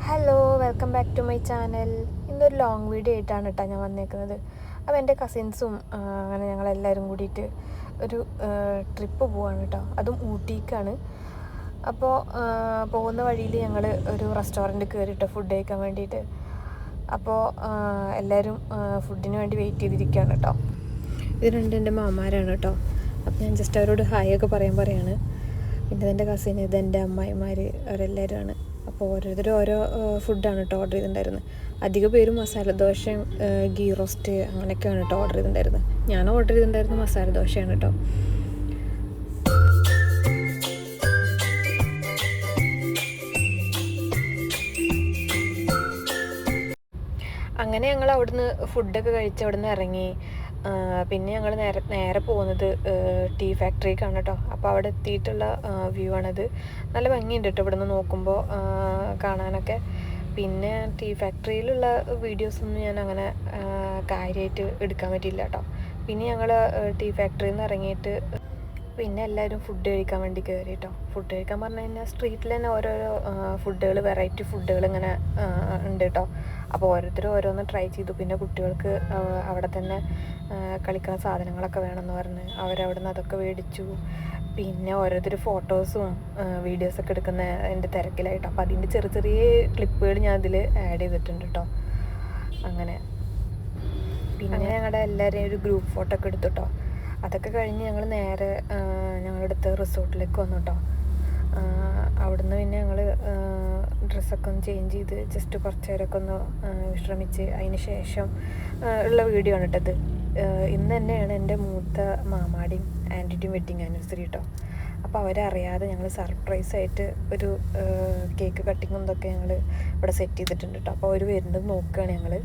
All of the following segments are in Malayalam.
Hello, welcome back to my channel. ഇന്നൊരു ലോങ് വീഡിയോ ആയിട്ടാണ് കേട്ടോ ഞാൻ വന്നേക്കുന്നത്. അപ്പോൾ എൻ്റെ കസിൻസും അങ്ങനെ ഞങ്ങളെല്ലാവരും കൂടിയിട്ട് ഒരു ട്രിപ്പ് പോവാണ് കേട്ടോ. അതും ഊട്ടിക്കാണ്. അപ്പോൾ പോകുന്ന വഴിയിൽ ഞങ്ങൾ ഒരു റെസ്റ്റോറൻറ്റ് കയറിയിട്ട് ഫുഡ് കഴിക്കാൻ വേണ്ടിയിട്ട്. അപ്പോൾ എല്ലാവരും ഫുഡിന് വേണ്ടി വെയിറ്റ് ചെയ്തിരിക്കുകയാണ് കേട്ടോ. ഇത് എൻ്റെ മാമാരാണ് കേട്ടോ. അപ്പോൾ ഞാൻ ജസ്റ്റ് അവരോട് ഹായ് ഒക്കെ പറയാണ്. പിന്നെ എൻ്റെ കസിൻ, ഇതെൻ്റെ അമ്മായിമാർ, അവരെല്ലാവരുമാണ്. അപ്പോൾ ഓരോരുത്തരും ഓരോ ഫുഡാണ് കേട്ടോ ഓർഡർ ചെയ്തിട്ടുണ്ടായിരുന്നത്. അധിക പേരും മസാല ദോശയും ഗീ റോസ്റ്റ് അങ്ങനെയൊക്കെയാണ് കേട്ടോ ഓർഡർ ചെയ്തിട്ടുണ്ടായിരുന്നത്. ഞാൻ ഓർഡർ ചെയ്തിട്ടുണ്ടായിരുന്നത് മസാല ദോശയാണ് കേട്ടോ. അങ്ങനെ ഞങ്ങൾ അവിടുന്ന് ഫുഡൊക്കെ കഴിച്ച് അവിടുന്ന് ഇറങ്ങി. പിന്നെ ഞങ്ങൾ നേരെ പോകുന്നത് ടീ ഫാക്ടറിക്കാണ് കേട്ടോ. അപ്പോൾ അവിടെ എത്തിയിട്ടുള്ള വ്യൂ ആണത്. നല്ല ഭംഗിയുണ്ട് കേട്ടോ ഇവിടെ നിന്ന് നോക്കുമ്പോൾ കാണാനൊക്കെ. പിന്നെ ടീ ഫാക്ടറിയിലുള്ള വീഡിയോസൊന്നും ഞാൻ അങ്ങനെ കാര്യമായിട്ട് എടുക്കാൻ പറ്റിയില്ല കേട്ടോ. പിന്നെ ഞങ്ങൾ ടീ ഫാക്ടറിയിൽ നിന്ന് ഇറങ്ങിയിട്ട് പിന്നെ എല്ലാവരും ഫുഡ് കഴിക്കാൻ വേണ്ടി കയറി കേട്ടോ. ഫുഡ് കഴിക്കാൻ പറഞ്ഞു കഴിഞ്ഞാൽ സ്ട്രീറ്റിൽ തന്നെ ഓരോരോ ഫുഡുകൾ, വെറൈറ്റി ഫുഡുകൾ ഇങ്ങനെ ഉണ്ട് കേട്ടോ. അപ്പോൾ ഓരോരുത്തരും ഓരോന്ന് ട്രൈ ചെയ്തു. പിന്നെ കുട്ടികൾക്ക് അവിടെ തന്നെ കളിക്കുന്ന സാധനങ്ങളൊക്കെ വേണമെന്ന് പറഞ്ഞ് അവരവിടെ നിന്ന് അതൊക്കെ മേടിച്ചു. പിന്നെ ഓരോരുത്തർ ഫോട്ടോസും വീഡിയോസൊക്കെ എടുക്കുന്ന എൻ്റെ തിരക്കിലായിട്ടോ. അപ്പോൾ അതിൻ്റെ ചെറിയ ചെറിയ ക്ലിപ്പുകൾ ഞാൻ അതിൽ ആഡ് ചെയ്തിട്ടുണ്ട് കേട്ടോ. അങ്ങനെ പിന്നെ ഞങ്ങളുടെ എല്ലാവരെയും ഒരു ഗ്രൂപ്പ് ഫോട്ടോ ഒക്കെ എടുത്തു കേട്ടോ. അതൊക്കെ കഴിഞ്ഞ് ഞങ്ങൾ നേരെ ഞങ്ങളടുത്ത് റിസോർട്ടിലേക്ക് വന്നു കേട്ടോ. അവിടുന്ന് പിന്നെ ഞങ്ങൾ ഡ്രസ്സൊക്കെ ഒന്ന് ചേഞ്ച് ചെയ്ത് ജസ്റ്റ് കുറച്ച് നേരമൊക്കെ ഒന്ന് വിശ്രമിച്ച് അതിന് ശേഷം ഉള്ള വീഡിയോ ആണ് കേട്ടത്. ഇന്ന് തന്നെയാണ് എൻ്റെ മൂത്ത മാമാടിയും ആൻറ്റിയുടെയും വെഡ്ഡിങ് ആനിവേഴ്സറി കേട്ടോ. അപ്പോൾ അവരറിയാതെ ഞങ്ങൾ സർപ്രൈസായിട്ട് ഒരു കേക്ക് കട്ടിങ്ങും ഇതൊക്കെ ഞങ്ങൾ ഇവിടെ സെറ്റ് ചെയ്തിട്ടുണ്ട് കേട്ടോ. അപ്പോൾ അവർ വരുന്നത് നോക്കുകയാണ് ഞങ്ങൾ.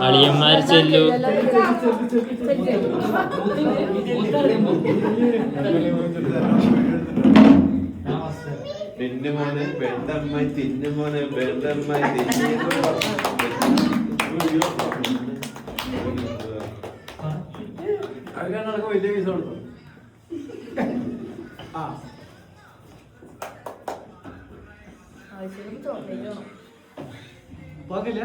അളിയന്മാർ ചെല്ലു. തിന്നുമോനെ വെണ്ടമ്മായി തിന്നുമോനെ വെണ്ടമ്മായി വലിയ പൈസ കൊടുത്തു. പാകില്ല.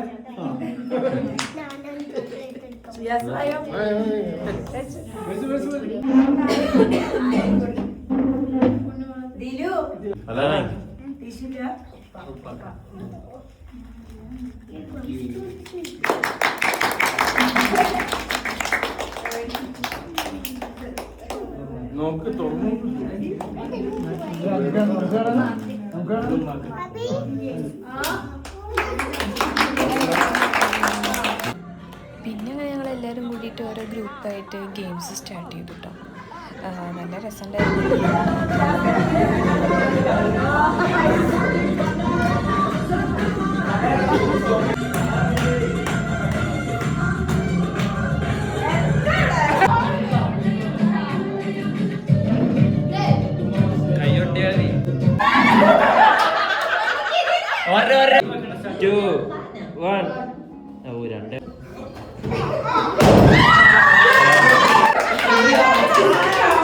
നോക്ക് തുറന്നു. പിന്നെ അങ്ങനെ ഞങ്ങളെല്ലാവരും കൂടിയിട്ട് ഓരോ ഗ്രൂപ്പായിട്ട് ഗെയിംസ് സ്റ്റാർട്ട് ചെയ്തു കേട്ടോ. നല്ല രസമുണ്ടായിരുന്നു.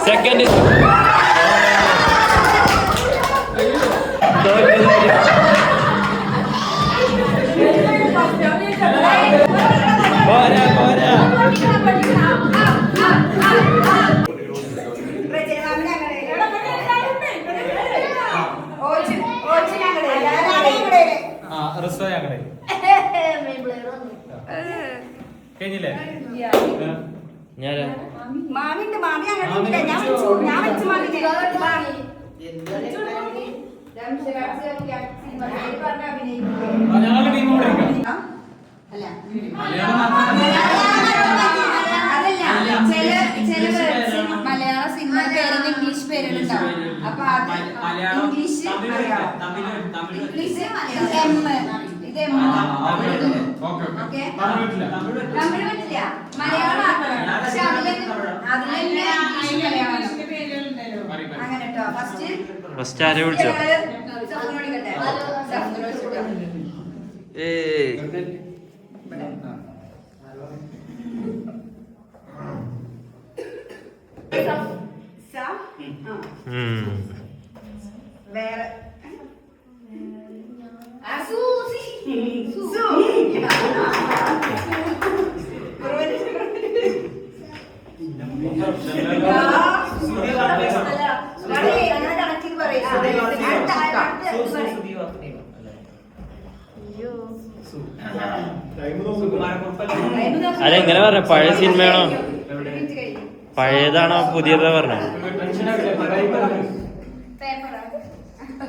Second is കഴിഞ്ഞില്ലേ ഞാനാ മാമിന്റെ മാമി അങ്ങനെ ഞാൻ വെച്ചു മാമിനെ മലയാള സിനിമ പേരുന്ന ഇംഗ്ലീഷ് പേരുണ്ടാവും. അപ്പൊ അത് ഇംഗ്ലീഷ് തമിഴ് പറ്റില്ല, മലയാളം ആക്കണം. പക്ഷെ അതിലെ അങ്ങനെ കേട്ടോ. ഫസ്റ്റ് ആരെ വിളിച്ചോ വേറെ അതെങ്ങനെ പറഞ്ഞ പഴയ സിനിമയാണോ പഴയതാണോ പുതിയതാ പറഞ്ഞ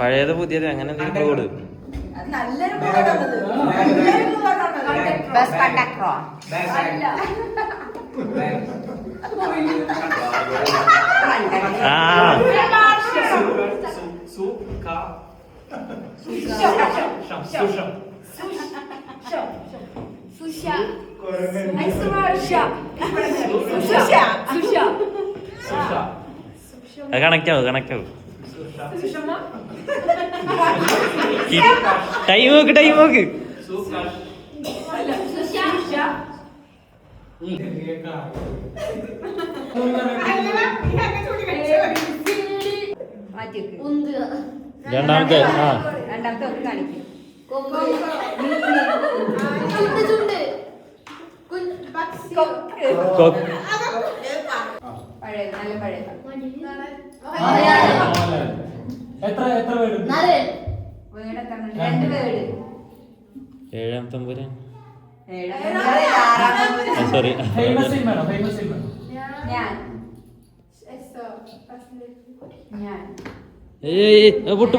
പഴയത് പുതിയത് അങ്ങനെ എന്തെങ്കിലും കോഡ് കണക്ട് ആവും ടൈം നോക്ക് രണ്ടാമത്തെ കാണിക്കും. പഴയത് നല്ല പഴയത് രണ്ട് വേർഡ് ഏഴാം തമ്പുരാൻ ഞാൻ സോറി ഞാൻ പൊട്ടു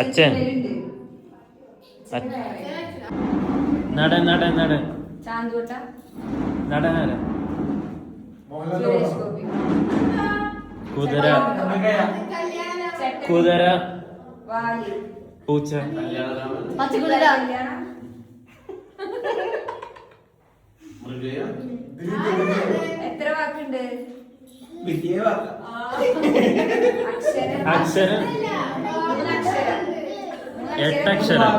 അച്ഛൻ നടൻ ചാന്തോട്ട നടനാര കുതിര പൂച്ച എത്ര വാക്കുണ്ട്? അക്ഷരം 8 അക്ഷരം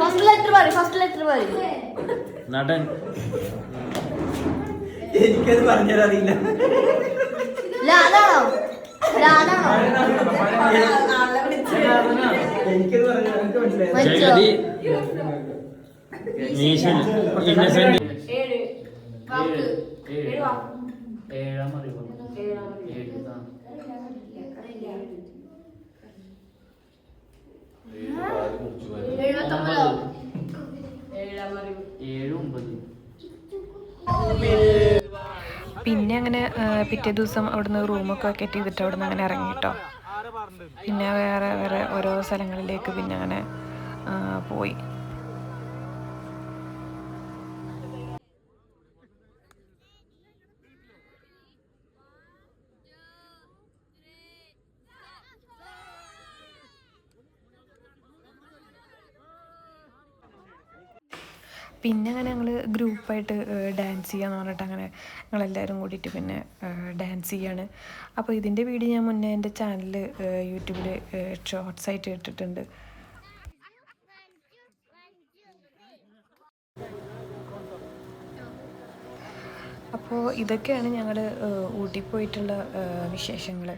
3 വാക്ക് ഫസ്റ്റ് ലെറ്റർ പറയും നടൻ എനിക്കത് പറഞ്ഞറിയില്ല ലാലാണോ എനിക്കത് പറഞ്ഞ ജഗതി നീഷൻ ഇന്നസെന്റ് പിന്നെ അങ്ങനെ പിറ്റേ ദിവസം അവിടുന്ന് റൂമൊക്കെ വെക്കേറ്റ് ചെയ്തിട്ട് അവിടുന്ന് അങ്ങനെ ഇറങ്ങിട്ടോ. പിന്നെ വേറെ ഓരോ സ്ഥലങ്ങളിലേക്ക് പിന്നെ അങ്ങനെ പോയി. പിന്നെ അങ്ങനെ ഞങ്ങൾ ഗ്രൂപ്പായിട്ട് ഡാൻസ് ചെയ്യാന്ന് പറഞ്ഞിട്ട് അങ്ങനെ ഞങ്ങളെല്ലാവരും കൂടിയിട്ട് പിന്നെ ഡാൻസ് ചെയ്യാണ്. അപ്പോൾ ഇതിൻ്റെ വീഡിയോ ഞാൻ മുന്നേ എൻ്റെ ചാനലിൽ യൂട്യൂബിൽ ഷോർട്സ് ആയിട്ട് ഇട്ടിട്ടുണ്ട്. അപ്പോൾ ഇതൊക്കെയാണ് ഞങ്ങൾ ഊട്ടി പോയിട്ടുള്ള വിശേഷങ്ങൾ.